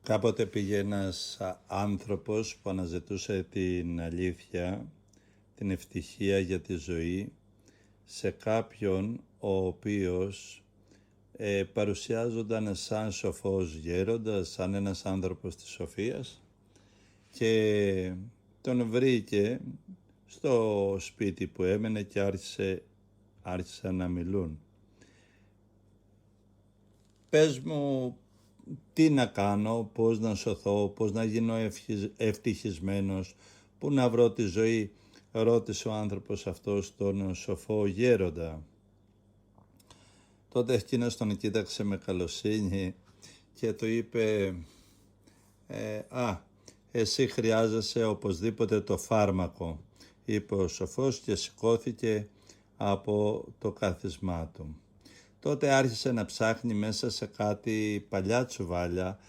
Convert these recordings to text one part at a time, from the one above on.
Κάποτε πήγε ένας άνθρωπος που αναζητούσε την αλήθεια, την ευτυχία για τη ζωή, σε κάποιον ο οποίος παρουσιάζονταν σαν σοφός γέροντας, σαν ένας άνθρωπος της σοφίας, και τον βρήκε στο σπίτι που έμενε και άρχισαν να μιλούν. «Πες μου τι να κάνω, πώς να σωθώ, πώς να γίνω ευτυχισμένος, πού να βρω τη ζωή», ρώτησε ο άνθρωπος αυτός τον σοφό γέροντα. Τότε εκείνος τον κοίταξε με καλοσύνη και του είπε «Εσύ χρειάζεσαι οπωσδήποτε το φάρμακο», είπε ο σοφός και σηκώθηκε από το κάθισμά του. Τότε άρχισε να ψάχνει μέσα σε κάτι παλιά τσουβάλια,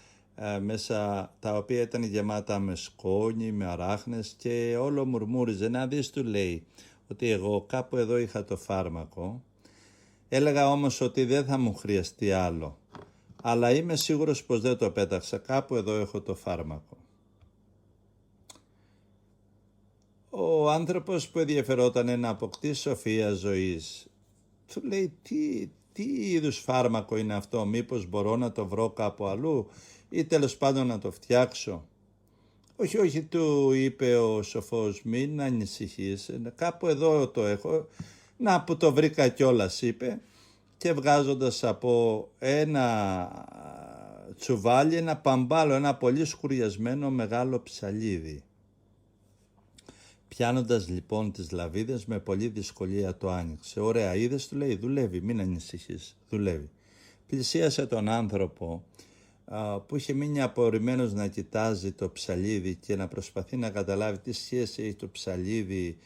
μέσα τα οποία ήταν γεμάτα με σκόνη, με αράχνες, και όλο μουρμούριζε «Να δεις», του λέει, «ότι εγώ κάπου εδώ είχα το φάρμακο. Έλεγα όμως ότι δεν θα μου χρειαστεί άλλο, αλλά είμαι σίγουρος πως δεν το πέταξα, κάπου εδώ έχω το φάρμακο». Ο άνθρωπος που ενδιαφερόταν να αποκτήσει σοφία ζωής του λέει τι είδους φάρμακο είναι αυτό, μήπως μπορώ να το βρω κάπου αλλού ή τέλος πάντων να το φτιάξω. Όχι, του είπε ο σοφός, μην ανησυχείς, κάπου εδώ το έχω, να που το βρήκα κιόλας, είπε, και βγάζοντας από ένα τσουβάλι ένα παμπάλο, ένα πολύ σκουριασμένο μεγάλο ψαλίδι. Πιάνοντας λοιπόν τις λαβίδες, με πολλή δυσκολία το άνοιξε. «Ωραία, είδες», του λέει, «δουλεύει, μην ανησυχείς, δουλεύει». Πλησίασε τον άνθρωπο που είχε μείνει απορριμμένος να κοιτάζει το ψαλίδι και να προσπαθεί να καταλάβει τι σχέση έχει το ψαλίδι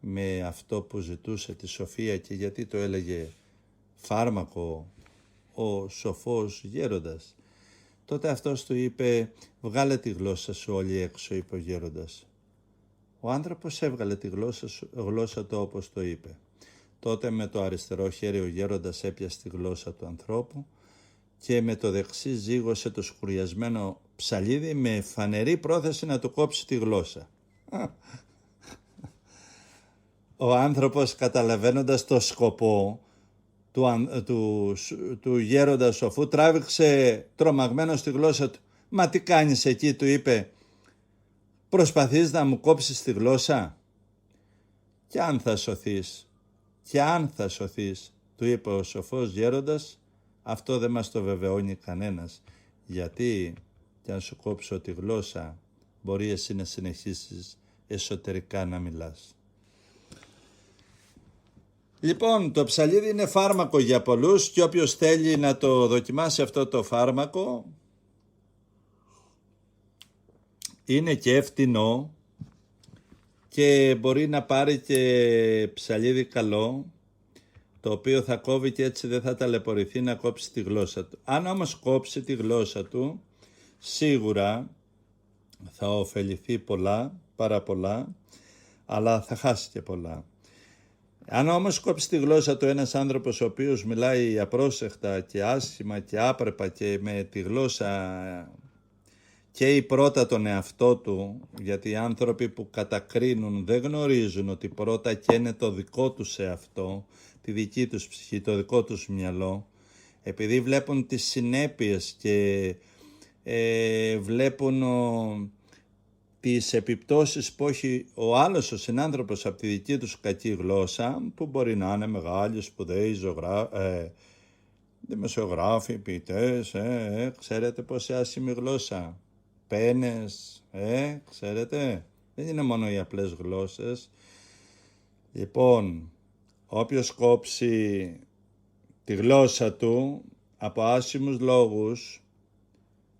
με αυτό που ζητούσε, τη σοφία, και γιατί το έλεγε φάρμακο ο σοφός γέροντας. Τότε αυτός του είπε «Βγάλε τη γλώσσα σου όλη έξω», είπε ο γέροντας. Ο άνθρωπος έβγαλε τη γλώσσα του όπως το είπε. Τότε με το αριστερό χέρι ο γέροντας έπιασε τη γλώσσα του ανθρώπου και με το δεξί ζύγωσε το σκουριασμένο ψαλίδι με φανερή πρόθεση να του κόψει τη γλώσσα. Ο άνθρωπος, καταλαβαίνοντας το σκοπό του γέροντα σοφού, τράβηξε τρομαγμένος τη γλώσσα του. «Μα τι κάνεις εκεί», του είπε, «προσπαθείς να μου κόψεις τη γλώσσα? Και αν θα σωθείς, του είπε ο σοφός γέροντας, «αυτό δεν μας το βεβαιώνει κανένας, γιατί κι αν σου κόψω τη γλώσσα, μπορεί εσύ να συνεχίσεις εσωτερικά να μιλάς». Λοιπόν, το ψαλίδι είναι φάρμακο για πολλούς και όποιος θέλει να το δοκιμάσει αυτό το φάρμακο, είναι και εύτηνο και μπορεί να πάρει και ψαλίδι καλό, το οποίο θα κόβει και έτσι δεν θα ταλαιπωρηθεί να κόψει τη γλώσσα του. Αν όμως κόψει τη γλώσσα του, σίγουρα θα ωφεληθεί πάρα πολλά, αλλά θα χάσει και πολλά. Αν όμως κόψει τη γλώσσα του ένας άνθρωπος ο οποίος μιλάει απρόσεχτα και άσχημα και άπρεπα και με τη γλώσσα καίει πρώτα τον εαυτό του, γιατί οι άνθρωποι που κατακρίνουν δεν γνωρίζουν ότι πρώτα καίνε το δικό τους εαυτό, τη δική τους ψυχή, το δικό τους μυαλό, επειδή βλέπουν τις συνέπειες και βλέπουν τις επιπτώσεις που έχει ο άλλος ο συνάνθρωπος από τη δική τους κακή γλώσσα, που μπορεί να είναι μεγάλοι, σπουδαίοι, δημοσιογράφοι, ποιητές, ξέρετε πόση άσχημη γλώσσα, πένες, ξέρετε, δεν είναι μόνο οι απλές γλώσσες. Λοιπόν, όποιος κόψει τη γλώσσα του από άσχημους λόγους,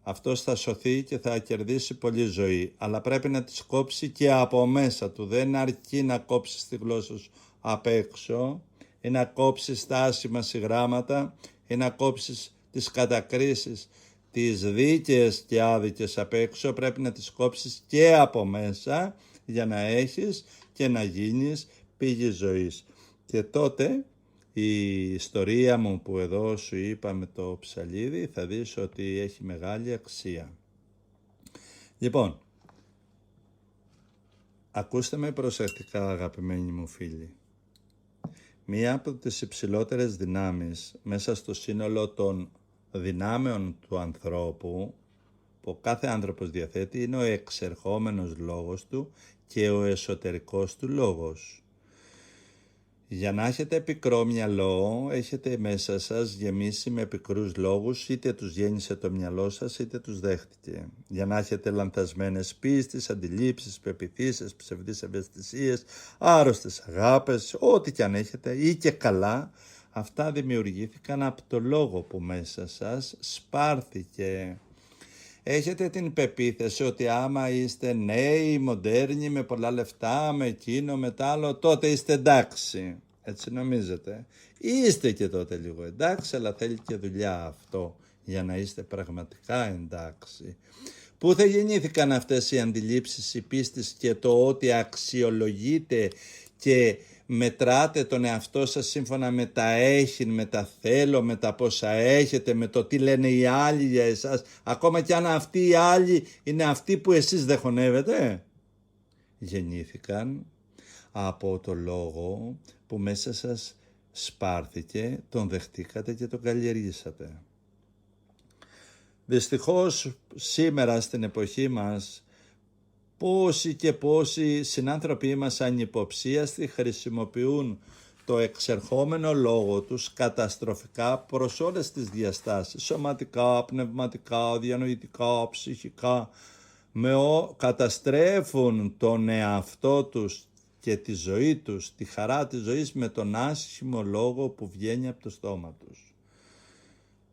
αυτός θα σωθεί και θα κερδίσει πολλή ζωή, αλλά πρέπει να τις κόψει και από μέσα του. Δεν αρκεί να κόψεις τη γλώσσα σου απ' έξω, ή να κόψεις τα άσχημα συγγράμματα, ή να κόψεις τις κατακρίσεις, τις δίκαιες και άδικες απ' έξω. Πρέπει να τις κόψεις και από μέσα για να έχεις και να γίνεις πηγή ζωής. Και τότε η ιστορία μου που εδώ σου είπα με το ψαλίδι θα δεις ότι έχει μεγάλη αξία. Λοιπόν, ακούστε με προσεκτικά, αγαπημένοι μου φίλοι. Μία από τις υψηλότερες δυνάμεις μέσα στο σύνολο των δυνάμεων του ανθρώπου που κάθε άνθρωπος διαθέτει είναι ο εξερχόμενος λόγος του και ο εσωτερικός του λόγος. Για να έχετε πικρό μυαλό, έχετε μέσα σας γεμίσει με πικρούς λόγους, είτε τους γέννησε το μυαλό σας, είτε τους δέχτηκε. Για να έχετε λανθασμένες πίστεις, αντιλήψεις, πεποιθήσεις, ψευδείς ευαισθησίες, άρρωστες αγάπες, ό,τι κι αν έχετε ή και καλά, αυτά δημιουργήθηκαν από το λόγο που μέσα σας σπάρθηκε. Έχετε την πεποίθηση ότι άμα είστε νέοι, μοντέρνοι, με πολλά λεφτά, με εκείνο, με τ' άλλο, τότε είστε εντάξει. Έτσι νομίζετε. Είστε και τότε λίγο εντάξει, αλλά θέλει και δουλειά αυτό για να είστε πραγματικά εντάξει. Πού θα γεννήθηκαν αυτές οι αντιλήψεις, οι πίστες και το ότι αξιολογείτε και μετράτε τον εαυτό σας σύμφωνα με τα έχει, με τα θέλω, με τα πόσα έχετε, με το τι λένε οι άλλοι για εσάς, ακόμα κι αν αυτοί οι άλλοι είναι αυτοί που εσείς δεν χωνεύετε? Γεννήθηκαν από το λόγο που μέσα σας σπάρθηκε, τον δεχτήκατε και τον καλλιεργήσατε. Δυστυχώς σήμερα στην εποχή μας πόσοι και πόσοι συνάνθρωποι μας ανυποψίαστοι χρησιμοποιούν το εξερχόμενο λόγο τους καταστροφικά προς όλες τις διαστάσεις, σωματικά, πνευματικά, διανοητικά, ψυχικά, καταστρέφουν τον εαυτό τους και τη ζωή τους, τη χαρά της ζωής με τον άσχημο λόγο που βγαίνει από το στόμα τους.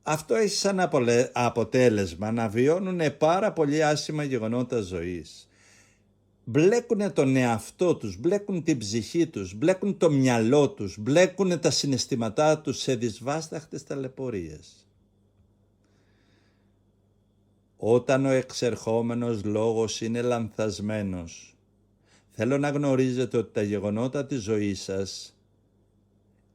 Αυτό έχει σαν αποτέλεσμα να βιώνουν πάρα πολύ άσχημα γεγονότα ζωής. Μπλέκουν τον εαυτό τους, μπλέκουν την ψυχή τους, μπλέκουν το μυαλό τους, μπλέκουν τα συναισθήματά τους σε δυσβάσταχτες ταλαιπωρίες. Όταν ο εξερχόμενος λόγος είναι λανθασμένος, θέλω να γνωρίζετε ότι τα γεγονότα της ζωής σας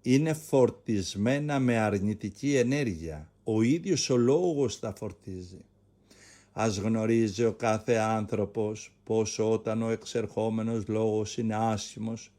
είναι φορτισμένα με αρνητική ενέργεια. Ο ίδιος ο λόγος τα φορτίζει. Ας γνωρίζει ο κάθε άνθρωπος πως όταν ο εξερχόμενος λόγος είναι άσχημος,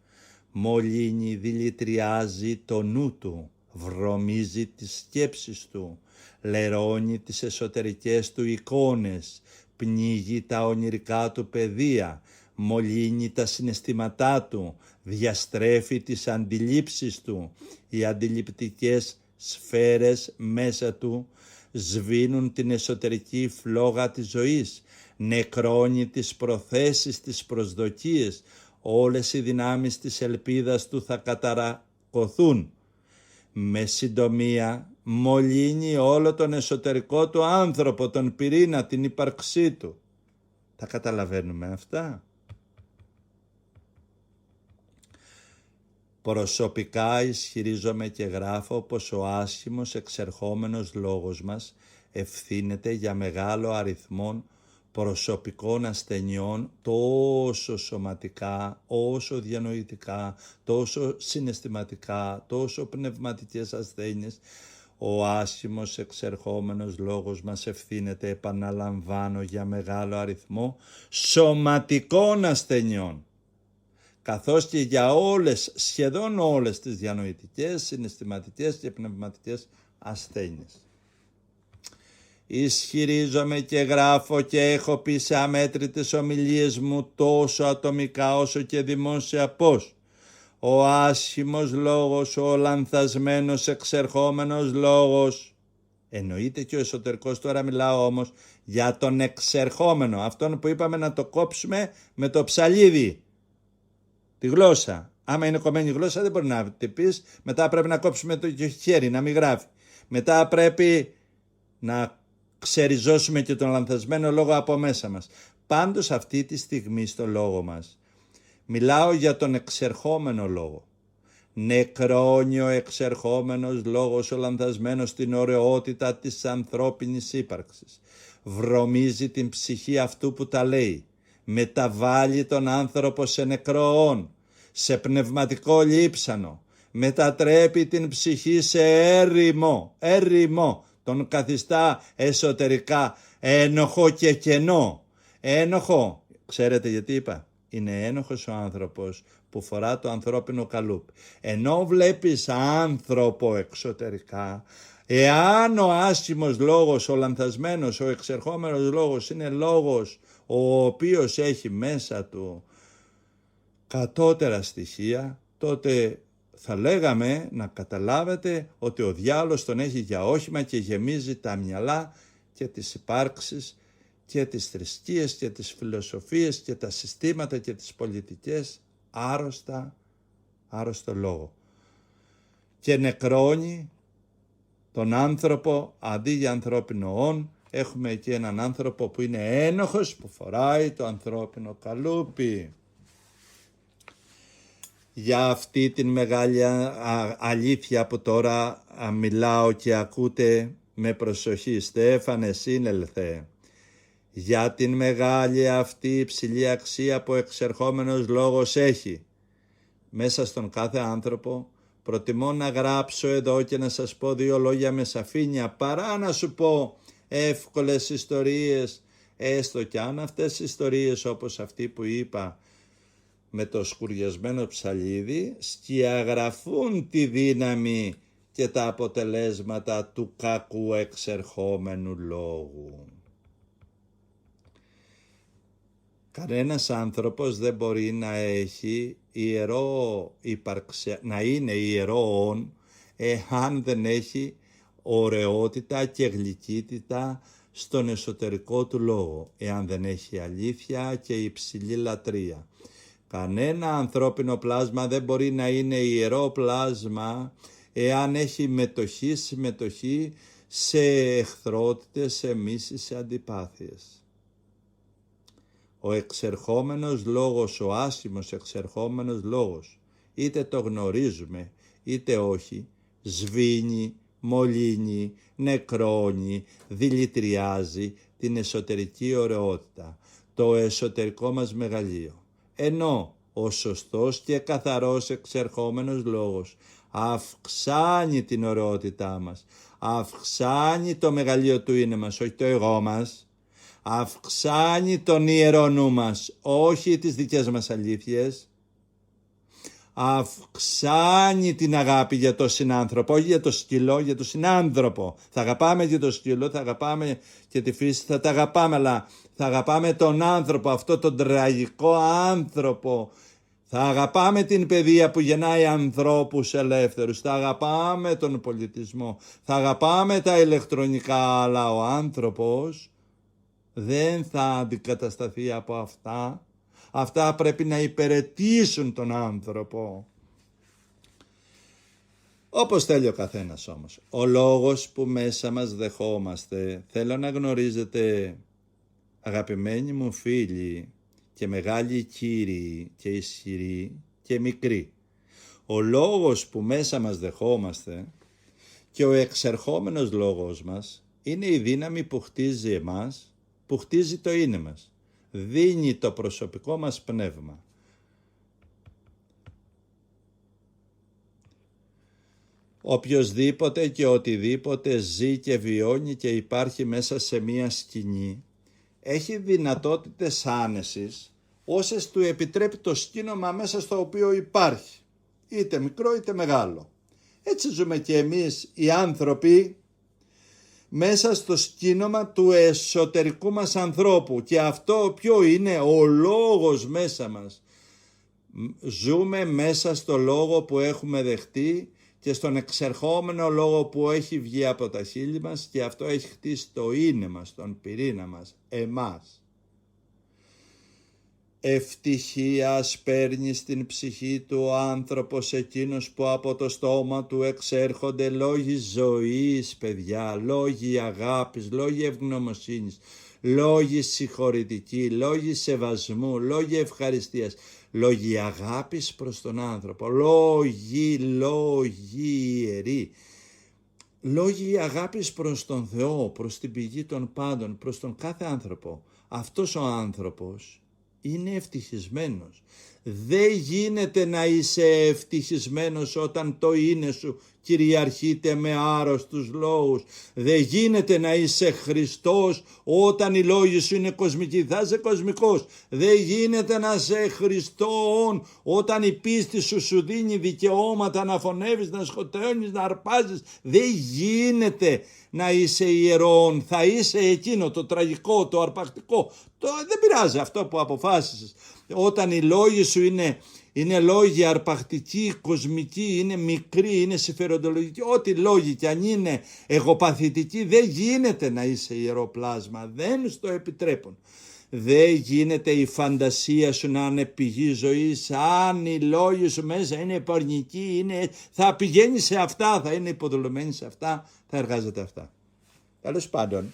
μολύνει, δηλητριάζει το νου του, βρωμίζει τις σκέψεις του, λερώνει τις εσωτερικές του εικόνες, πνίγει τα ονειρικά του πεδία, μολύνει τα συναισθήματά του, διαστρέφει τις αντιλήψεις του, οι αντιληπτικές σφαίρες μέσα του σβήνουν την εσωτερική φλόγα της ζωής, νεκρώνει τις προθέσεις, τις προσδοκίες, όλες οι δυνάμεις της ελπίδας του θα καταρακωθούν. Με συντομία μολύνει όλο τον εσωτερικό του άνθρωπο, τον πυρήνα, την ύπαρξή του. Τα καταλαβαίνουμε αυτά? Προσωπικά ισχυρίζομαι και γράφω πως ο άσχημος εξερχόμενος λόγος μας ευθύνεται για μεγάλο αριθμό προσωπικών ασθενειών, τόσο σωματικά, όσο διανοητικά, τόσο συναισθηματικά, τόσο πνευματικές ασθένειες. Ο άσχημος εξερχόμενος λόγος μας ευθύνεται, επαναλαμβάνω, για μεγάλο αριθμό σωματικών ασθενειών, καθώς και για σχεδόν όλες τις διανοητικές, συναισθηματικές και πνευματικές ασθένειες. Ισχυρίζομαι και γράφω και έχω πει σε αμέτρητες ομιλίες μου τόσο ατομικά όσο και δημόσια πως ο άσχημος λόγος, ο λανθασμένος εξερχόμενος λόγος, εννοείται και ο εσωτερικός, τώρα μιλάω όμως για τον εξερχόμενο, αυτόν που είπαμε να το κόψουμε με το ψαλίδι, τη γλώσσα. Άμα είναι κομμένη η γλώσσα δεν μπορεί να τη πεις, μετά πρέπει να κόψουμε το χέρι, να μην γράφει. Μετά πρέπει να ξεριζώσουμε και τον λανθασμένο λόγο από μέσα μας. Πάντως αυτή τη στιγμή στο λόγο μας μιλάω για τον εξερχόμενο λόγο. Νεκρώνει ο εξερχόμενος λόγος, ο λανθασμένος, στην ωραιότητα της ανθρώπινης ύπαρξης. Βρωμίζει την ψυχή αυτού που τα λέει. Μεταβάλλει τον άνθρωπο σε νεκρό, σε πνευματικό λείψανο. Μετατρέπει την ψυχή σε έρημο. Τον καθιστά εσωτερικά ένοχο και κενό. Ένοχο. Ξέρετε γιατί είπα? Είναι ένοχος ο άνθρωπος που φορά το ανθρώπινο καλούπι. Ενώ βλέπεις άνθρωπο εξωτερικά, εάν ο άσχημος λόγος, ο λανθασμένος, ο εξερχόμενος λόγος είναι λόγος ο οποίος έχει μέσα του κατώτερα στοιχεία, τότε θα λέγαμε να καταλάβετε ότι ο διάολος τον έχει για όχημα και γεμίζει τα μυαλά και τις υπάρξεις και τις θρησκείες και τις φιλοσοφίες και τα συστήματα και τις πολιτικές άρρωστο λόγο. Και νεκρώνει τον άνθρωπο, αντί για ανθρώπινο όν, έχουμε εκεί έναν άνθρωπο που είναι ένοχος, που φοράει το ανθρώπινο καλούπι. Για αυτή την μεγάλη αλήθεια που τώρα μιλάω και ακούτε με προσοχή, Στέφανε σύνελθε, για την μεγάλη αυτή υψηλή αξία που εξερχόμενος λόγος έχει μέσα στον κάθε άνθρωπο, προτιμώ να γράψω εδώ και να σας πω 2 λόγια με σαφήνεια παρά να σου πω εύκολες ιστορίες, έστω κι αν αυτές οι ιστορίες όπως αυτή που είπα με το σκουριασμένο ψαλίδι σκιαγραφούν τη δύναμη και τα αποτελέσματα του κακού εξερχόμενου λόγου. Κανένας άνθρωπος δεν μπορεί να έχει να είναι ιερό όν εάν δεν έχει ωραιότητα και γλυκύτητα στον εσωτερικό του λόγο, εάν δεν έχει αλήθεια και υψηλή λατρεία. Κανένα ανθρώπινο πλάσμα δεν μπορεί να είναι ιερό πλάσμα εάν έχει συμμετοχή σε εχθρότητες, σε μίσεις, σε αντιπάθειες. Ο εξερχόμενος λόγος, ο άσημος εξερχόμενος λόγος, είτε το γνωρίζουμε είτε όχι, σβήνει, μολύνει, νεκρώνει, δηλητηριάζει την εσωτερική ωραιότητα, το εσωτερικό μας μεγαλείο. Ενώ ο σωστός και καθαρός εξερχόμενος λόγος αυξάνει την ωραιότητά μας, αυξάνει το μεγαλείο του είναι μας, όχι το εγώ μας, αυξάνει τον ιερό νου μας, όχι τις δικές μας αλήθειες, αυξάνει την αγάπη για τον συνάνθρωπο, όχι για το σκύλο, για τον συνάνθρωπο. Θα αγαπάμε και το σκύλο, θα αγαπάμε και τη φύση, θα τα αγαπάμε, αλλά θα αγαπάμε τον άνθρωπο, αυτό τον τραγικό άνθρωπο. Θα αγαπάμε την παιδεία που γεννάει ανθρώπους ελεύθερους, θα αγαπάμε τον πολιτισμό, θα αγαπάμε τα ηλεκτρονικά, αλλά ο άνθρωπος δεν θα αντικατασταθεί από αυτά. Αυτά πρέπει να υπηρετήσουν τον άνθρωπο. Όπως θέλει ο καθένας όμως. Ο λόγος που μέσα μας δεχόμαστε, θέλω να γνωρίζετε, αγαπημένοι μου φίλοι και μεγάλοι κύριοι και ισχυροί και μικροί, ο λόγος που μέσα μας δεχόμαστε και ο εξερχόμενος λόγος μας είναι η δύναμη που χτίζει εμάς, που χτίζει το είναι μας. Δίνει το προσωπικό μας πνεύμα. Οποιοσδήποτε και οτιδήποτε ζει και βιώνει και υπάρχει μέσα σε μία σκηνή έχει δυνατότητες άνεσης όσες του επιτρέπει το σκήνομα μέσα στο οποίο υπάρχει, είτε μικρό είτε μεγάλο. Έτσι ζούμε και εμείς οι άνθρωποι μέσα στο σκήνομα του εσωτερικού μας ανθρώπου, και αυτό ποιο είναι? Ο λόγος μέσα μας. Ζούμε μέσα στο λόγο που έχουμε δεχτεί και στον εξερχόμενο λόγο που έχει βγει από τα χείλη μας, και αυτό έχει χτίσει το είναι μας, τον πυρήνα μας, εμάς. Ευτυχία παίρνει στην ψυχή του ο άνθρωπος εκείνος που από το στόμα του εξέρχονται λόγοι ζωής, παιδιά, λόγοι αγάπης, λόγοι ευγνωμοσύνης, λόγοι συγχωρητικοί, λόγοι σεβασμού, λόγοι ευχαριστίας, λόγοι αγάπης προς τον άνθρωπο, λόγοι ιεροί, λόγοι αγάπης προς τον Θεό, προς την πηγή των πάντων, προς τον κάθε άνθρωπο. Αυτός ο άνθρωπος είναι ευτυχισμένος. Δεν γίνεται να είσαι ευτυχισμένος όταν το είναι σου κυριαρχείται με άρρωστους λόγους. Δεν γίνεται να είσαι Χριστός όταν οι λόγοι σου είναι κοσμικοί. Θα είσαι κοσμικός. Δεν γίνεται να είσαι Χριστόν όταν η πίστη σου δίνει δικαιώματα να φωνεύεις, να σκοτώνεις, να αρπάζεις. Δεν γίνεται να είσαι ιερόν. Θα είσαι εκείνο το τραγικό, το αρπακτικό. Δεν πειράζει αυτό που αποφάσισες. Όταν οι λόγοι σου είναι λόγοι αρπακτικοί, κοσμικοί, είναι μικροί, είναι συμφεροντολογικοί, ό,τι λόγοι κι αν είναι εγωπαθητικοί, δεν γίνεται να είσαι ιερό πλάσμα, δεν στο επιτρέπουν. Δεν γίνεται η φαντασία σου να είναι πηγή ζωής, αν οι λόγοι σου μέσα είναι πορνικοί, θα πηγαίνει σε αυτά, θα είναι υποδουλωμένη σε αυτά, θα εργάζεται αυτά. Τέλος πάντων,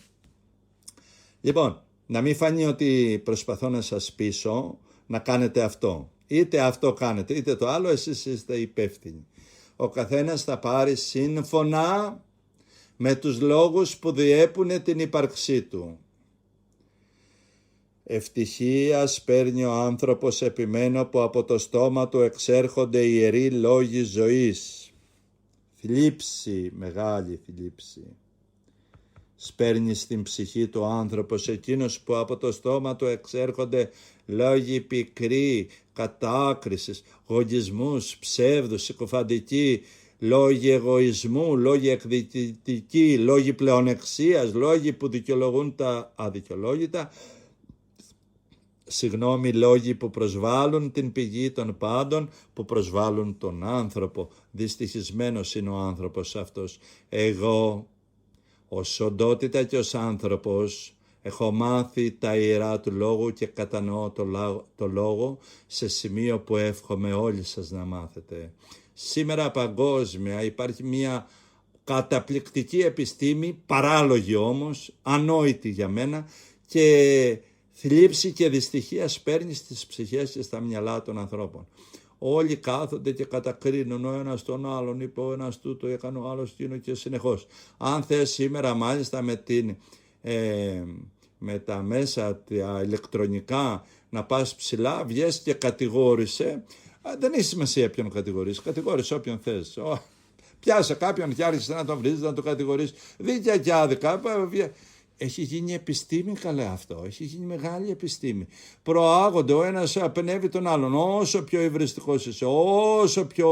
λοιπόν, να μην φανεί ότι προσπαθώ να σας πείσω να κάνετε αυτό. Είτε αυτό κάνετε, είτε το άλλο, εσείς είστε υπεύθυνοι. Ο καθένας θα πάρει σύμφωνα με τους λόγους που διέπουν την ύπαρξή του. Ευτυχίας παίρνει ο άνθρωπος, επιμένω, που από το στόμα του εξέρχονται ιεροί λόγοι ζωής. Θλίψη, μεγάλη θλίψη. Σπέρνει στην ψυχή του άνθρωπος εκείνος που από το στόμα του εξέρχονται λόγοι πικροί, κατάκρισης, γογισμούς, ψεύδους, συκοφαντικοί, λόγοι εγωισμού, λόγοι εκδικητικοί, λόγοι πλεονεξίας, λόγοι που δικαιολογούν τα αδικαιολόγητα, λόγοι που προσβάλλουν την πηγή των πάντων, που προσβάλλουν τον άνθρωπο. Δυστυχισμένος είναι ο άνθρωπος αυτός. Εγώ, ως οντότητα και ως άνθρωπος, έχω μάθει τα ιερά του λόγου και κατανοώ το λόγο σε σημείο που εύχομαι όλοι σας να μάθετε. Σήμερα παγκόσμια υπάρχει μια καταπληκτική επιστήμη, παράλογη όμως, ανόητη για μένα, και θλίψη και δυστυχία σπέρνει στις ψυχές και στα μυαλά των ανθρώπων. Όλοι κάθονται και κατακρίνουν ο ένας τον άλλον, είπε ο ένας τούτο, έκανε ο άλλος τίνο, και συνεχώς. Αν θες σήμερα μάλιστα με τα μέσα τα ηλεκτρονικά να πας ψηλά, βγες και κατηγόρησε, δεν έχει σημασία ποιον κατηγορείς, κατηγόρησε όποιον θες. Πιάσε κάποιον και άρχισε να τον βρίζεις, να τον κατηγορείς, δίκαια και άδικα. Έχει γίνει επιστήμη, καλέ αυτό, έχει γίνει μεγάλη επιστήμη. Προάγονται, ο ένας απενεύει τον άλλον, όσο πιο υβριστικός είσαι, όσο πιο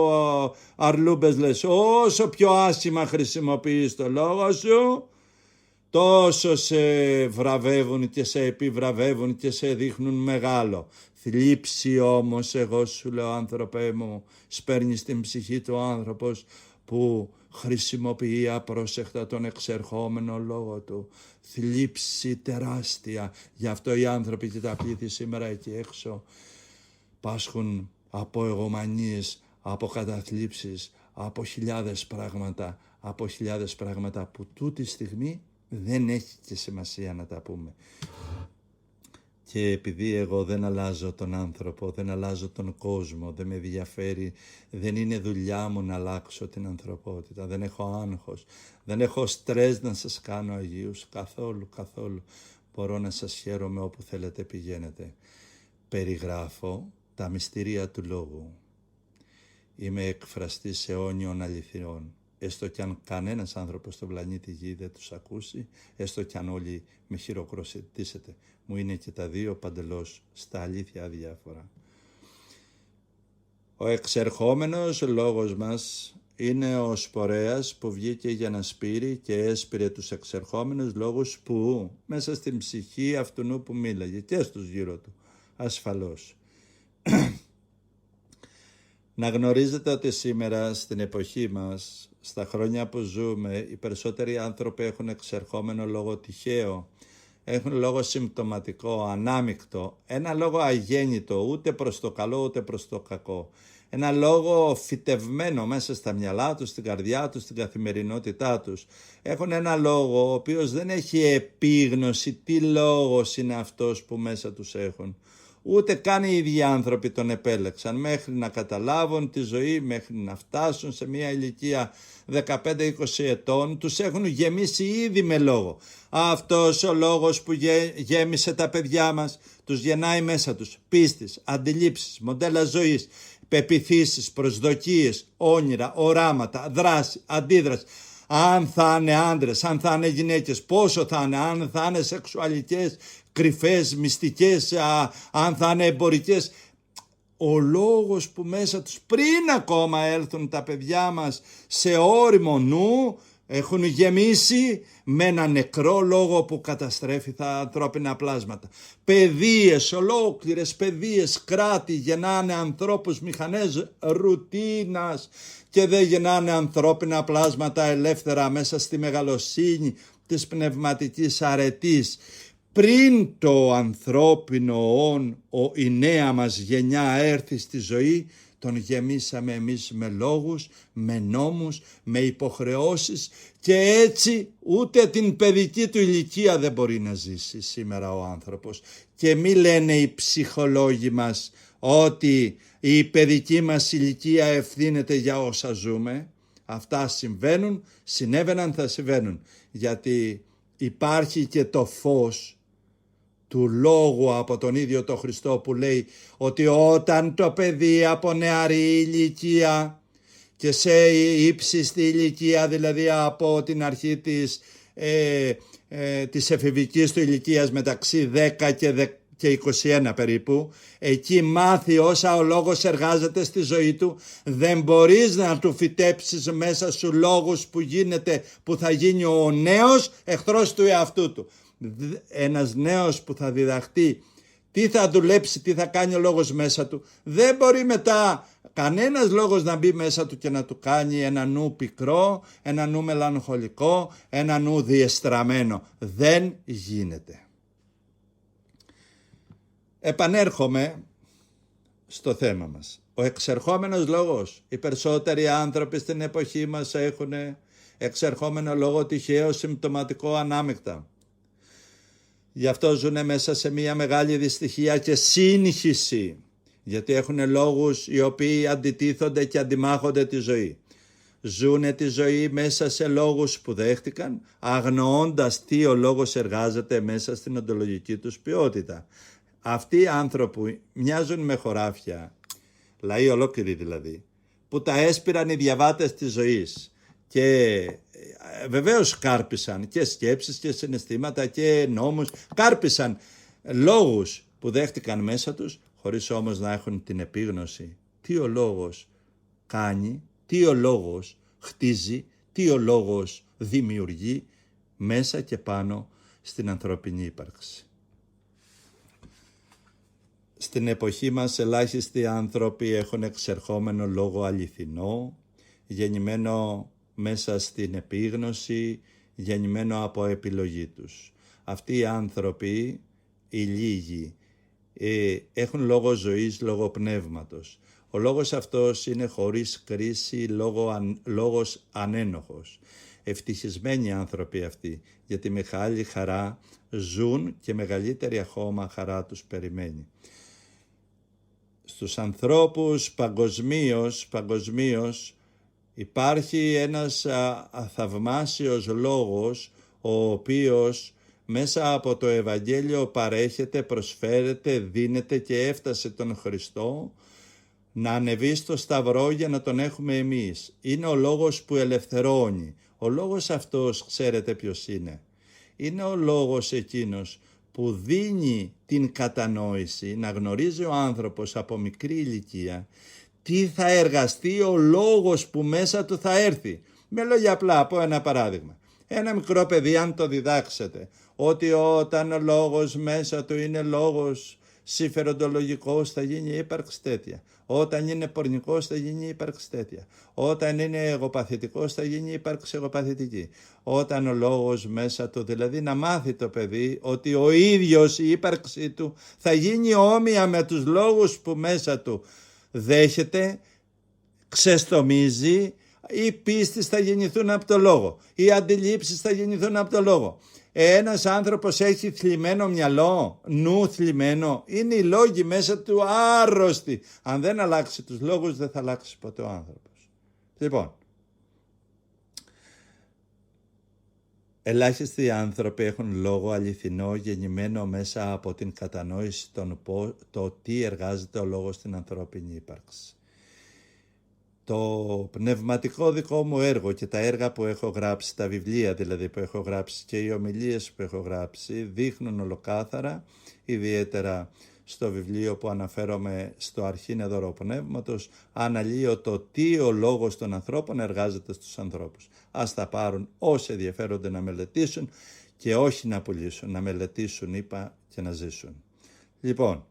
αρλούμπες λες, όσο πιο άσχημα χρησιμοποιείς το λόγο σου, τόσο σε βραβεύουν και σε επιβραβεύουν και σε δείχνουν μεγάλο. Θλίψη όμως, εγώ σου λέω, άνθρωπε μου, σπέρνει στην ψυχή του άνθρωπος που χρησιμοποιεί απρόσεχτα τον εξερχόμενο λόγο του. Θλίψη τεράστια. Γι' αυτό οι άνθρωποι και τα πλήθη σήμερα εκεί έξω πάσχουν από εγωμανίες, από καταθλίψεις, από χιλιάδες πράγματα που τούτη στιγμή δεν έχει και σημασία να τα πούμε. Και επειδή εγώ δεν αλλάζω τον άνθρωπο, δεν αλλάζω τον κόσμο, δεν με ενδιαφέρει, δεν είναι δουλειά μου να αλλάξω την ανθρωπότητα, δεν έχω άγχος, δεν έχω στρες να σας κάνω αγίους, καθόλου. Μπορώ να σας χαίρομαι όπου θέλετε πηγαίνετε. Περιγράφω τα μυστηρία του λόγου. Είμαι εκφραστής αιώνιων αληθινών. Έστω κι αν κανένας άνθρωπος στον πλανήτη Γη δεν τους ακούσει, έστω κι αν όλοι με χειροκροτήσετε, μου είναι και τα δύο παντελώς στα αλήθεια αδιάφορα. Ο εξερχόμενος λόγος μας είναι ο σπορέας που βγήκε για να σπείρει και έσπηρε τους εξερχόμενους λόγους που μέσα στην ψυχή αυτού που μίλαγε και στους γύρω του, ασφαλώς. Να γνωρίζετε ότι σήμερα στην εποχή μας, στα χρόνια που ζούμε, οι περισσότεροι άνθρωποι έχουν εξερχόμενο λόγο τυχαίο, έχουν λόγο συμπτωματικό, ανάμεικτο, ένα λόγο αγέννητο, ούτε προς το καλό ούτε προς το κακό. Ένα λόγο φυτευμένο μέσα στα μυαλά τους, στην καρδιά τους, στην καθημερινότητά τους. Έχουν ένα λόγο ο οποίος δεν έχει επίγνωση τι λόγος είναι αυτός που μέσα τους έχουν. Ούτε καν οι ίδιοι άνθρωποι τον επέλεξαν μέχρι να καταλάβουν τη ζωή, μέχρι να φτάσουν σε μια ηλικία 15-20 ετών. Τους έχουν γεμίσει ήδη με λόγο. Αυτός ο λόγος που γέμισε τα παιδιά μας τους γεννάει μέσα τους πίστης, αντιλήψεις, μοντέλα ζωής, πεποιθήσεις, προσδοκίες, όνειρα, οράματα, δράση, αντίδραση. Αν θα είναι άντρες, αν θα είναι γυναίκες, πόσο θα είναι, αν θα είναι σεξουαλικές, κρυφές, μυστικές, αν θα είναι εμπορικές. Ο λόγος που μέσα τους, πριν ακόμα έλθουν τα παιδιά μας σε ώριμο νου, έχουν γεμίσει με ένα νεκρό λόγο που καταστρέφει τα ανθρώπινα πλάσματα. Παιδείες, ολόκληρες παιδείες, κράτη γεννάνε ανθρώπους μηχανές ρουτίνας και δεν γεννάνε ανθρώπινα πλάσματα ελεύθερα μέσα στη μεγαλοσύνη της πνευματικής αρετής. Πριν το ανθρώπινο η νέα μας γενιά έρθει στη ζωή, τον γεμίσαμε εμείς με λόγους, με νόμους, με υποχρεώσεις και έτσι ούτε την παιδική του ηλικία δεν μπορεί να ζήσει σήμερα ο άνθρωπος. Και μη λένε οι ψυχολόγοι μας ότι η παιδική μας ηλικία ευθύνεται για όσα ζούμε. Αυτά συμβαίνουν, συνέβαιναν, θα συμβαίνουν. Γιατί υπάρχει και το φως του λόγου από τον ίδιο το Χριστό που λέει ότι όταν το παιδί από νεαρή ηλικία και σε ύψιστη ηλικία, δηλαδή από την αρχή της εφηβικής του ηλικίας μεταξύ 10 και 21 περίπου, εκεί μάθει όσα ο λόγος εργάζεται στη ζωή του, δεν μπορείς να του φυτέψεις μέσα σου λόγους που θα γίνει ο νέος εχθρός του εαυτού του. Ένας νέος που θα διδαχτεί τι θα δουλέψει, τι θα κάνει ο λόγος μέσα του, δεν μπορεί μετά κανένας λόγος να μπει μέσα του και να του κάνει ένα νου πικρό, ένα νου μελαγχολικό, ένα νου διεστραμμένο. Δεν γίνεται. Επανέρχομαι στο θέμα μας. Ο εξερχόμενος λόγος. Οι περισσότεροι άνθρωποι στην εποχή μας έχουν εξερχόμενο λόγο τυχαίο, συμπτωματικό, ανάμεικτα. Γι' αυτό ζουν μέσα σε μια μεγάλη δυστυχία και σύγχυση, γιατί έχουν λόγους οι οποίοι αντιτίθονται και αντιμάχονται τη ζωή. Ζούνε τη ζωή μέσα σε λόγους που δέχτηκαν, αγνοώντας τι ο λόγος εργάζεται μέσα στην οντολογική τους ποιότητα. Αυτοί οι άνθρωποι μοιάζουν με χωράφια, λαοί ολόκληροι δηλαδή, που τα έσπηραν οι διαβάτες της ζωής και βεβαίως κάρπισαν και σκέψεις και συναισθήματα και νόμους, κάρπισαν λόγους που δέχτηκαν μέσα τους, χωρίς όμως να έχουν την επίγνωση τι ο λόγος κάνει, τι ο λόγος χτίζει, τι ο λόγος δημιουργεί μέσα και πάνω στην ανθρώπινη ύπαρξη. Στην εποχή μας ελάχιστοι άνθρωποι έχουν εξερχόμενο λόγο αληθινό, γεννημένο μέσα στην επίγνωση, γεννημένο από επιλογή τους. Αυτοί οι άνθρωποι, οι λίγοι, έχουν λόγο ζωής, λόγο πνεύματος. Ο λόγος αυτός είναι χωρίς κρίση, λόγος ανένοχος. Ευτυχισμένοι άνθρωποι αυτοί, γιατί μεγάλη χαρά ζουν και μεγαλύτερη ακόμα χαρά τους περιμένει. Στους ανθρώπους παγκοσμίως υπάρχει ένας θαυμάσιος λόγος, ο οποίος μέσα από το Ευαγγέλιο παρέχεται, προσφέρεται, δίνεται και έφτασε τον Χριστό να ανεβεί στο Σταυρό για να τον έχουμε εμείς. Είναι ο λόγος που ελευθερώνει. Ο λόγος αυτός ξέρετε ποιος είναι? Είναι ο λόγος εκείνος που δίνει την κατανόηση, να γνωρίζει ο άνθρωπος από μικρή ηλικία τι θα εργαστεί ο λόγος που μέσα του θα έρθει. Με λόγια απλά, από ένα παράδειγμα. Ένα μικρό παιδί, αν το διδάξετε, ότι όταν ο λόγος μέσα του είναι λόγος συμφεροντολογικός θα γίνει ύπαρξη τέτοια. Όταν είναι πορνικός θα γίνει ύπαρξη τέτοια. Όταν είναι εγωπαθητικός θα γίνει ύπαρξη εγωπαθητική. Όταν ο λόγος μέσα του, δηλαδή να μάθει το παιδί ότι ο ίδιος η ύπαρξή του θα γίνει όμοια με τους λόγους που μέσα του δέχεται, ξεστομίζει, οι πίστεις θα γεννηθούν από το λόγο, οι αντιλήψεις θα γεννηθούν από το λόγο. Ένας άνθρωπος έχει θλιμμένο μυαλό, νου θλιμμένο, είναι οι λόγοι μέσα του άρρωστοι. Αν δεν αλλάξει τους λόγους δεν θα αλλάξει ποτέ ο άνθρωπος. Λοιπόν, ελάχιστοι άνθρωποι έχουν λόγο αληθινό γεννημένο μέσα από την κατανόηση το τι εργάζεται ο λόγος στην ανθρώπινη ύπαρξη. Το πνευματικό δικό μου έργο και τα έργα που έχω γράψει, τα βιβλία δηλαδή που έχω γράψει και οι ομιλίες που έχω γράψει δείχνουν ολοκάθαρα, ιδιαίτερα στο βιβλίο που αναφέρομαι στο αρχήν δώρο πνεύματος, αναλύω το τι ο λόγος των ανθρώπων εργάζεται στους ανθρώπους. Ας τα πάρουν όσοι ενδιαφέρονται να μελετήσουν και όχι να πουλήσουν, να μελετήσουν είπα και να ζήσουν. Λοιπόν,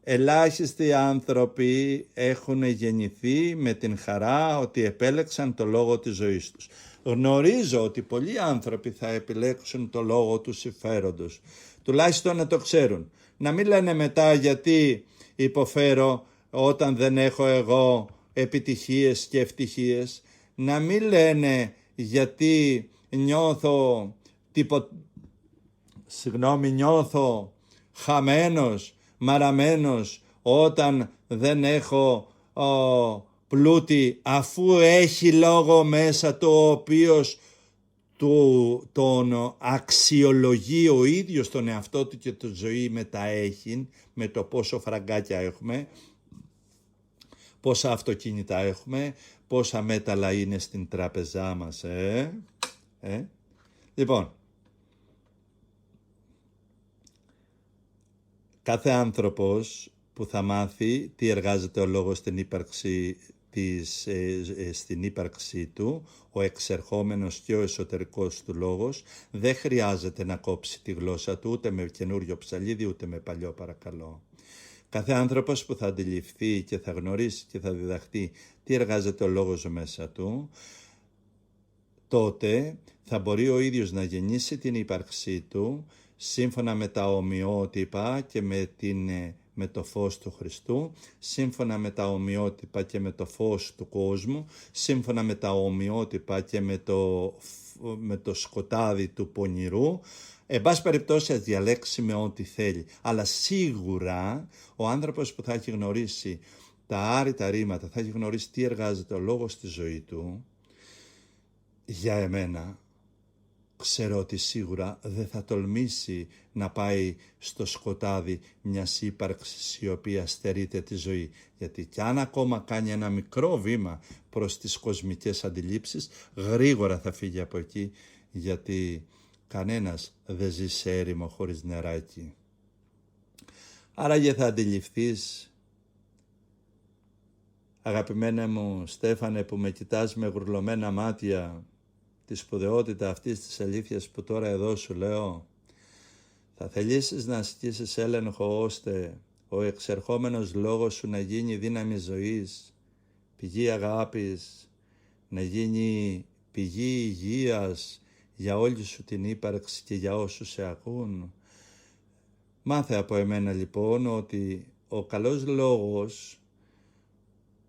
ελάχιστοι άνθρωποι έχουν γεννηθεί με την χαρά ότι επέλεξαν το λόγο της ζωής τους. Γνωρίζω ότι πολλοί άνθρωποι θα επιλέξουν το λόγο του συμφέροντος, τουλάχιστον να το ξέρουν. Να μην λένε μετά γιατί υποφέρω όταν δεν έχω εγώ επιτυχίες και ευτυχίες. Να μην λένε γιατί νιώθω χαμένος, μαραμένος όταν δεν έχω πλούτη, αφού έχει λόγο μέσα το ο οποίος τον αξιολογεί ο ίδιος τον εαυτό του και τη ζωή μεταέχει με το πόσο φραγκάκια έχουμε, πόσα αυτοκίνητα έχουμε, πόσα μέταλλα είναι στην τράπεζά μας. Λοιπόν, κάθε άνθρωπος που θα μάθει τι εργάζεται ο λόγος στην ύπαρξή του, ο εξερχόμενος και ο εσωτερικός του λόγος, δεν χρειάζεται να κόψει τη γλώσσα του ούτε με καινούριο ψαλίδι ούτε με παλιό παρακαλώ. Κάθε άνθρωπος που θα αντιληφθεί και θα γνωρίσει και θα διδαχτεί τι εργάζεται ο λόγος μέσα του, τότε θα μπορεί ο ίδιος να γεννήσει την ύπαρξή του σύμφωνα με τα ομοιότυπα και με το φως του Χριστού, σύμφωνα με τα ομοιότυπα και με το φως του κόσμου, σύμφωνα με τα ομοιότυπα και με το σκοτάδι του πονηρού. Εν πάση περιπτώσει ας διαλέξει με ό,τι θέλει. Αλλά σίγουρα ο άνθρωπος που θα έχει γνωρίσει τα άρρητα ρήματα, θα έχει γνωρίσει τι εργάζεται ο λόγος στη ζωή του, για εμένα ξέρω ότι σίγουρα δεν θα τολμήσει να πάει στο σκοτάδι μιας ύπαρξης η οποία στερείται τη ζωή. Γιατί κι αν ακόμα κάνει ένα μικρό βήμα προς τις κοσμικές αντιλήψεις, γρήγορα θα φύγει από εκεί, γιατί κανένας δεν ζει σε έρημο χωρίς νεράκι. Άραγε θα αντιληφθείς, αγαπημένα μου Στέφανε που με κοιτάς με γουρλωμένα μάτια, τη σπουδαιότητα αυτής της αλήθειας που τώρα εδώ σου λέω. Θα θελήσεις να ασκήσεις έλεγχο ώστε ο εξερχόμενος λόγος σου να γίνει δύναμη ζωής, πηγή αγάπης, να γίνει πηγή υγείας για όλη σου την ύπαρξη και για όσους σε ακούν. Μάθε από εμένα λοιπόν ότι ο καλός λόγος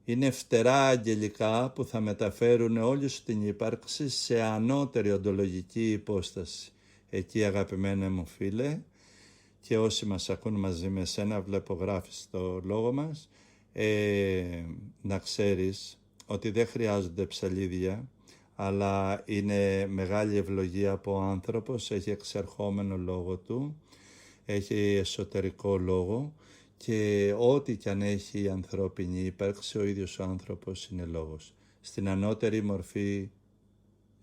είναι φτερά αγγελικά που θα μεταφέρουν όλη σου την ύπαρξη σε ανώτερη οντολογική υπόσταση. Εκεί αγαπημένα μου φίλε και όσοι μας ακούν μαζί με σένα, βλέπω γράφεις το λόγο μας, να ξέρεις ότι δεν χρειάζονται ψαλίδια, αλλά είναι μεγάλη ευλογία που ο άνθρωπος έχει εξερχόμενο λόγο του, έχει εσωτερικό λόγο, και ό,τι κι αν έχει η ανθρώπινη ύπαρξη, ο ίδιος ο άνθρωπος είναι λόγος. Στην ανώτερη μορφή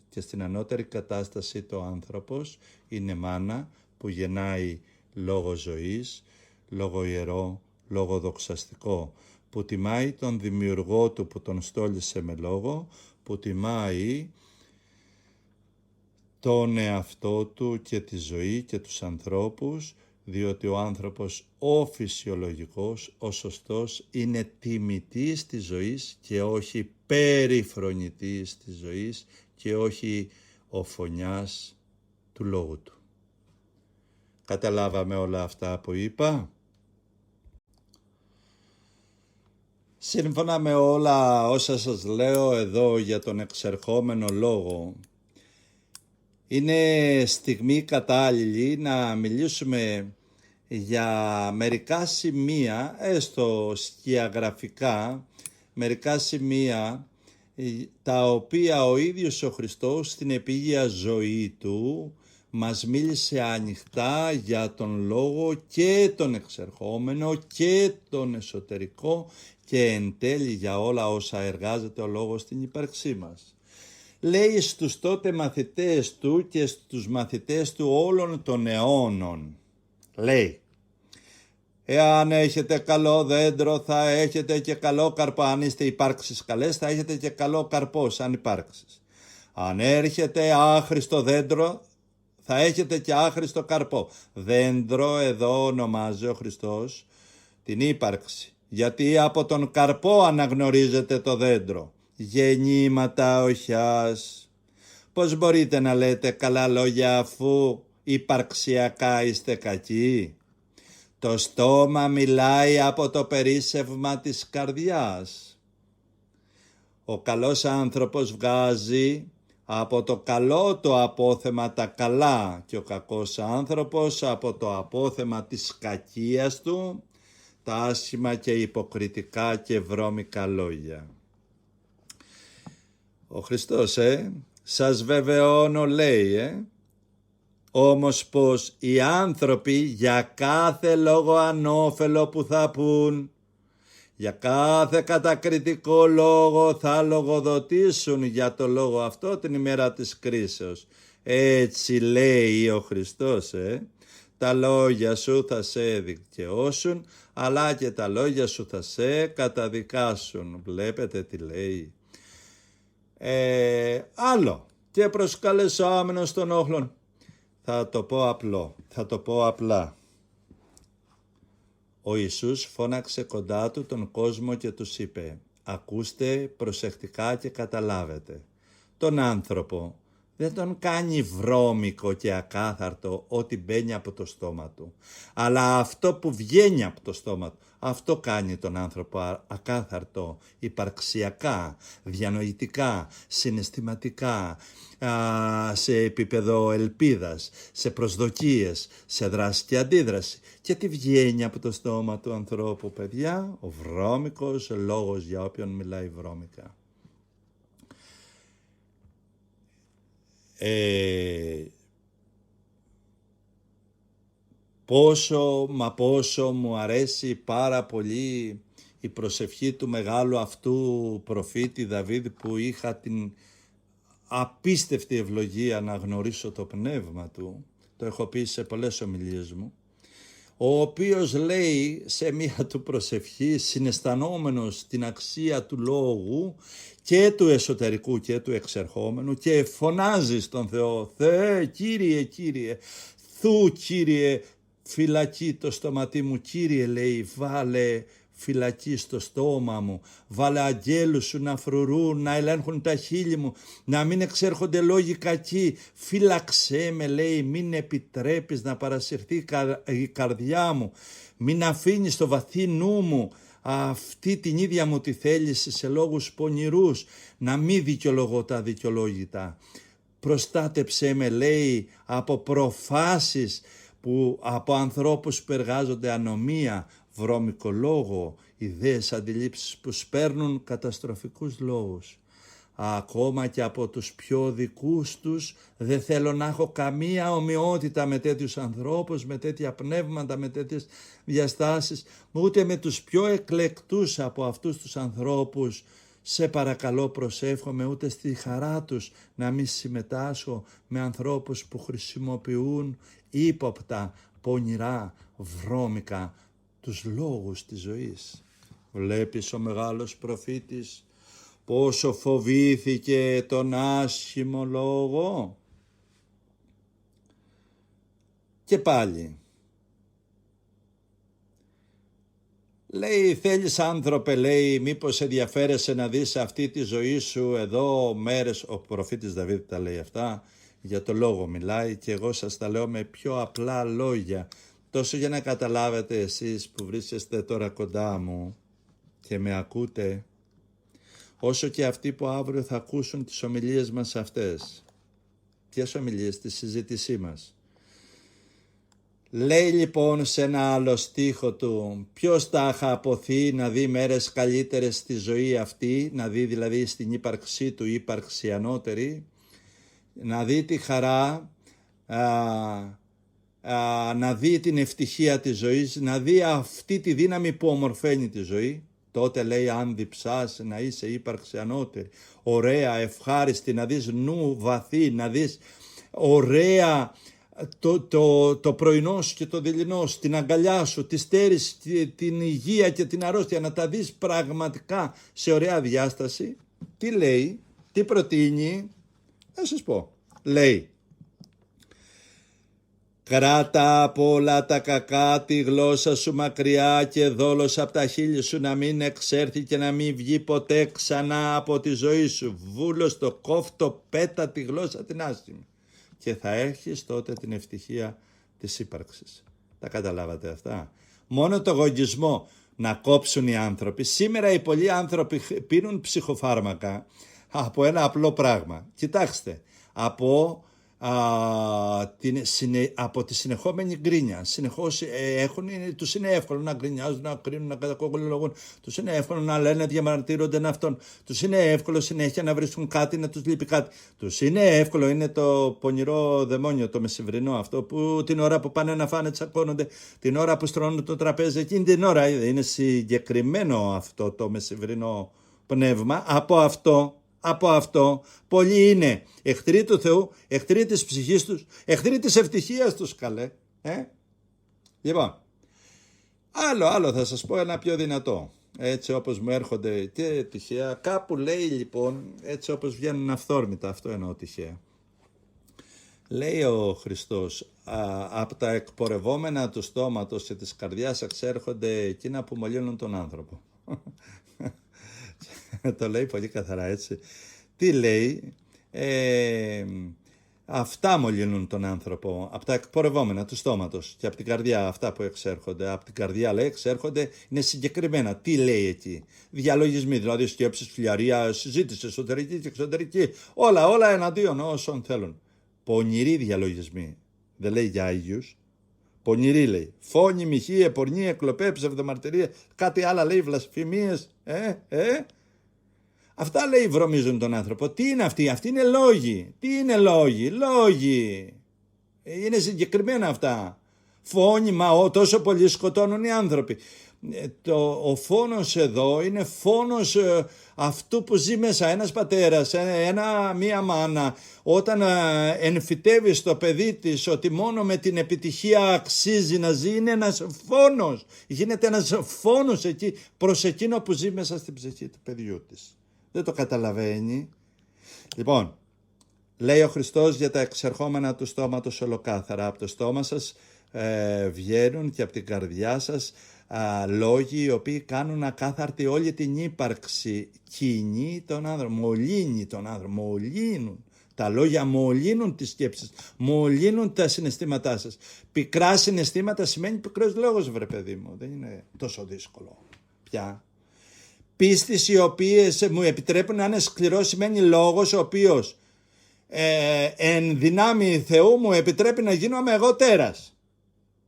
και στην ανώτερη κατάσταση το άνθρωπος είναι μάνα που γεννάει λόγο ζωής, λόγο ιερό, λόγο δοξαστικό, που τιμάει τον δημιουργό του που τον στόλισε με λόγο, που τιμάει τον εαυτό του και τη ζωή και τους ανθρώπους, διότι ο άνθρωπος ο φυσιολογικός, ο σωστός, είναι τιμητής της ζωής και όχι περιφρονητής της ζωής και όχι ο φωνιάς του λόγου του. Καταλάβαμε όλα αυτά που είπα? Σύμφωνα με όλα όσα σας λέω εδώ για τον εξερχόμενο λόγο, Είναι στιγμή κατάλληλη να μιλήσουμε για μερικά σημεία, έστω σκιαγραφικά, μερικά σημεία τα οποία ο ίδιος ο Χριστός στην επίγεια ζωή του μας μίλησε ανοιχτά για τον λόγο και τον εξερχόμενο και τον εσωτερικό και εν τέλει για όλα όσα εργάζεται ο λόγος στην ύπαρξή μας. Λέει στους τότε μαθητές του και στους μαθητές του όλων των αιώνων, λέει, εάν έχετε καλό δέντρο θα έχετε και καλό καρπό, αν είστε υπάρξεις καλές θα έχετε και καλό καρπό σαν υπάρξεις. Αν έρχεται άχρηστο δέντρο θα έχετε και άχρηστο καρπό. Δέντρο εδώ ονομάζει ο Χριστός την ύπαρξη, γιατί από τον καρπό αναγνωρίζετε το δέντρο. Γεννήματα οχιάς. Πώς μπορείτε να λέτε καλά λόγια αφού υπαρξιακά είστε κακοί? Το στόμα μιλάει από το περίσσευμα της καρδιάς. Ο καλός άνθρωπος βγάζει από το καλό το απόθεμα τα καλά και ο κακός άνθρωπος από το απόθεμα της κακίας του τα άσχημα και υποκριτικά και βρώμικα λόγια. Ο Χριστός, σας βεβαιώνω, λέει, όμως πως οι άνθρωποι για κάθε λόγο ανώφελο που θα πουν, για κάθε κατακριτικό λόγο θα λογοδοτήσουν για το λόγο αυτό την ημέρα της κρίσεως. Έτσι λέει ο Χριστός, τα λόγια σου θα σε δικαιώσουν, αλλά και τα λόγια σου θα σε καταδικάσουν. Βλέπετε τι λέει. Άλλο, και προσκαλεσάμενος των όχλων. Θα το πω απλά. Ο Ιησούς φώναξε κοντά του τον κόσμο και τους είπε, ακούστε προσεκτικά και καταλάβετε. Τον άνθρωπο δεν τον κάνει βρώμικο και ακάθαρτο ό,τι μπαίνει από το στόμα του, αλλά αυτό που βγαίνει από το στόμα του, αυτό κάνει τον άνθρωπο ακάθαρτο, υπαρξιακά, διανοητικά, συναισθηματικά, σε επίπεδο ελπίδας, σε προσδοκίες, σε δράση και αντίδραση. Και τι βγαίνει από το στόμα του ανθρώπου, παιδιά? Ο βρώμικος λόγος για όποιον μιλάει βρώμικα. Πόσο μου αρέσει πάρα πολύ η προσευχή του μεγάλου αυτού προφήτη Δαβίδ, που είχα την απίστευτη ευλογία να γνωρίσω το πνεύμα του, το έχω πει σε πολλές ομιλίες μου, ο οποίος λέει σε μία του προσευχή, συναισθανόμενος την αξία του λόγου και του εσωτερικού και του εξερχόμενου, και φωνάζει στον Θεό, Θεέ, Κύριε, Κύριε, Θου, Κύριε, φυλακή το στόματί μου, Κύριε, λέει, βάλε φυλακή στο στόμα μου, βάλε αγγέλους σου να φρουρούν, να ελέγχουν τα χείλη μου, να μην εξέρχονται λόγοι κακοί, φύλαξέ με, λέει, μην επιτρέπεις να παρασυρθεί η καρδιά μου, μην αφήνεις το βαθύ νου μου αυτή την ίδια μου τη θέληση σε λόγους πονηρούς, να μην δικαιολογώ τα δικαιολόγητα. Προστάτεψέ με, λέει, από προφάσεις από ανθρώπους που εργάζονται ανομία, βρώμικο λόγο, ιδέες, αντιλήψεις που σπέρνουν καταστροφικούς λόγους. Ακόμα και από τους πιο δικούς τους δεν θέλω να έχω καμία ομοιότητα με τέτοιους ανθρώπους, με τέτοια πνεύματα, με τέτοιες διαστάσεις, ούτε με τους πιο εκλεκτούς από αυτούς τους ανθρώπους. Σε παρακαλώ, προσεύχομαι, ούτε στη χαρά τους να μην συμμετάσχω με ανθρώπους που χρησιμοποιούν ύποπτα, πονηρά, βρώμικα τους λόγους της ζωής. Βλέπεις ο μεγάλος προφήτης πόσο φοβήθηκε τον άσχημο λόγο? Και πάλι λέει, θέλεις άνθρωπε, λέει, μήπως ενδιαφέρεσαι να δεις αυτή τη ζωή σου εδώ μέρες? Ο προφήτης Δαβίδ τα λέει αυτά, για το λόγο μιλάει, και εγώ σας τα λέω με πιο απλά λόγια, τόσο για να καταλάβετε εσείς που βρίσκεστε τώρα κοντά μου και με ακούτε, όσο και αυτοί που αύριο θα ακούσουν τις ομιλίες μας αυτές. ποιες ομιλίες, στη συζήτησή μας. Λέει λοιπόν σε ένα άλλο στίχο του, ποιος θα χαποθεί να δει μέρες καλύτερες στη ζωή αυτή, να δει δηλαδή στην ύπαρξή του ύπαρξη ανώτερη, να δει τη χαρά, να δει την ευτυχία της ζωής, να δει αυτή τη δύναμη που ομορφαίνει τη ζωή. Τότε λέει, αν διψάς να είσαι ύπαρξη ανώτερη, ωραία, ευχάριστη, να δεις νου βαθύ, να δεις ωραία το πρωινό σου και το δειλινό σου, την αγκαλιά σου, τη στέρηση, την υγεία και την αρρώστια, να τα δεις πραγματικά σε ωραία διάσταση. Τι λέει, τι προτείνει, θα σας πω. Λέει, κράτα από όλα τα κακά τη γλώσσα σου μακριά και δόλος από τα χείλη σου να μην εξέρθει και να μην βγει ποτέ ξανά από τη ζωή σου. Βούλος το κόφτο, πέτα τη γλώσσα την άσχημη. Και θα έχεις τότε την ευτυχία της ύπαρξης. Τα καταλάβατε αυτά? Μόνο το εγωισμό να κόψουν οι άνθρωποι. Σήμερα οι πολλοί άνθρωποι πίνουν ψυχοφάρμακα από ένα απλό πράγμα. Κοιτάξτε, από τη συνεχόμενη γκρίνια. Συνεχώς τους είναι εύκολο να γκρινιάζουν, να κρίνουν, να κατακοκολολογούν. Τους είναι εύκολο να λένε, διαμαρτύρονται να αυτόν. Τους είναι εύκολο συνέχεια να βρίσκουν κάτι, να τους λείπει κάτι. Τους είναι εύκολο, είναι το πονηρό δαιμόνιο, το μεσημβρινό αυτό, που την ώρα που πάνε να φάνε τσακώνονται, την ώρα που στρώνουν το τραπέζι, εκείνη την ώρα είναι συγκεκριμένο αυτό το μεσημβρινό πνεύμα. Από αυτό πολλοί είναι εχθροί του Θεού, εχθροί της ψυχής τους, εχθροί της ευτυχίας τους, καλέ. Λοιπόν, άλλο θα σας πω ένα πιο δυνατό, έτσι όπως μου έρχονται και τυχαία. Κάπου λέει λοιπόν, έτσι όπως βγαίνουν αυθόρμητα, αυτό εννοώ τυχαία. Λέει ο Χριστός, από τα εκπορευόμενα του στόματος και της καρδιάς εξέρχονται εκείνα που μολύνουν τον άνθρωπο. Το λέει πολύ καθαρά, έτσι. Τι λέει? Αυτά μολύνουν τον άνθρωπο, από τα εκπορευόμενα του στόματος και από την καρδιά, αυτά που εξέρχονται. Από την καρδιά, λέει, εξέρχονται, είναι συγκεκριμένα. Τι λέει εκεί? Διαλογισμοί, δηλαδή σκέψεις, φιλιαρία, συζήτηση, εσωτερική και εξωτερική. Όλα εναντίον όσων θέλουν. Πονηροί διαλογισμοί. Δεν λέει για άγιους. Πονηροί λέει. Φόνοι, μοιχοί, επορνοί, εκλοπέ, ψευδομαρτυρία, κάτι άλλα λέει, βλασφημίες. Αυτά λέει βρωμίζουν τον άνθρωπο. Τι είναι αυτοί? Αυτοί είναι λόγοι. Τι είναι λόγοι? Είναι συγκεκριμένα αυτά. Φόνοι, τόσο πολύ σκοτώνουν οι άνθρωποι. Ο φόνος εδώ είναι φόνος αυτού που ζει μέσα ένας πατέρας, μία μάνα, όταν εμφυτεύει στο παιδί της ότι μόνο με την επιτυχία αξίζει να ζει, είναι ένας φόνος. Γίνεται ένας φόνος εκεί προς εκείνο που ζει μέσα στην ψυχή του παιδιού της. Δεν το καταλαβαίνει. Λοιπόν, λέει ο Χριστός για τα εξερχόμενα του στόματος ολοκάθαρα. Από το στόμα σας βγαίνουν και από την καρδιά σας λόγοι οι οποίοι κάνουν ακάθαρτη όλη την ύπαρξη. Κινεί τον άνθρωπο, μολύνει τον άνθρωπο, μολύνουν. Τα λόγια μολύνουν τις σκέψεις, μολύνουν τα συναισθήματά σας. Πικρά συναισθήματα σημαίνει πικρός λόγος, βρε παιδί μου. Δεν είναι τόσο δύσκολο πια. Πίστης οι οποίες μου επιτρέπουν να είναι σκληρό σημαίνει λόγος ο οποίος εν δυνάμει Θεού μου επιτρέπει να γίνομαι εγώ τέρας.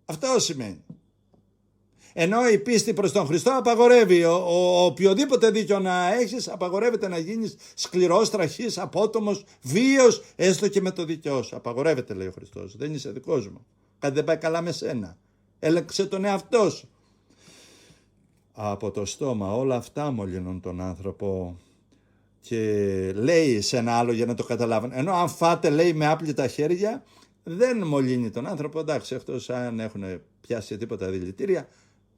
Αυτό σημαίνει. Ενώ η πίστη προς τον Χριστό απαγορεύει. Οποιοδήποτε δίκιο να έχεις απαγορεύεται να γίνεις σκληρός, τραχής, απότομος, βίος, έστω και με το δίκαιό σου. Απαγορεύεται, λέει ο Χριστός. Δεν είσαι δικός μου. Κάτι δεν πάει καλά με σένα. Έλεξε τον εαυτό σου. Από το στόμα όλα αυτά μολύνουν τον άνθρωπο. Και λέει σε ένα άλλο για να το καταλάβουν. Ενώ αν φάτε, λέει, με άπλυτα χέρια, δεν μολύνει τον άνθρωπο. Εντάξει, εκτός αν έχουν πιάσει τίποτα δηλητήρια.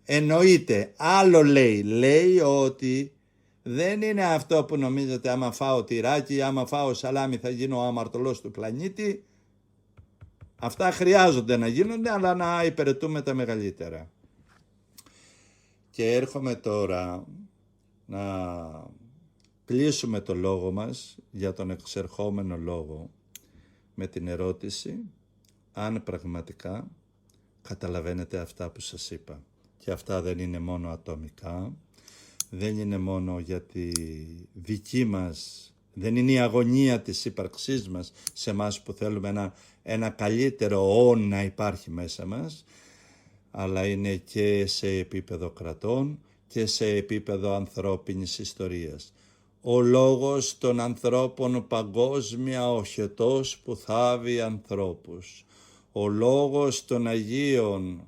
Εννοείται. Άλλο λέει. Λέει ότι δεν είναι αυτό που νομίζετε, άμα φάω τυράκι, άμα φάω σαλάμι θα γίνω ο αμαρτωλός του πλανήτη. Αυτά χρειάζονται να γίνονται, αλλά να υπηρετούμε τα μεγαλύτερα. Και έρχομαι τώρα να κλείσουμε το λόγο μας για τον εξερχόμενο λόγο με την ερώτηση αν πραγματικά καταλαβαίνετε αυτά που σας είπα. Και αυτά δεν είναι μόνο ατομικά, δεν είναι μόνο για τη δική μας Δεν είναι η αγωνία της ύπαρξής μας σε εμάς που θέλουμε ένα καλύτερο όν να υπάρχει μέσα μας, αλλά είναι και σε επίπεδο κρατών και σε επίπεδο ανθρώπινης ιστορίας. Ο λόγος των ανθρώπων παγκόσμια οχετός που θάβει ανθρώπους. Ο λόγος των Αγίων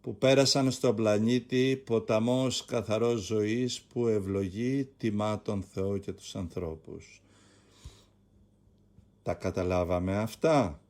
που πέρασαν στον πλανήτη, ποταμός καθαρός ζωής που ευλογεί, τιμά τον Θεό και τους ανθρώπους. Τα καταλάβαμε αυτά.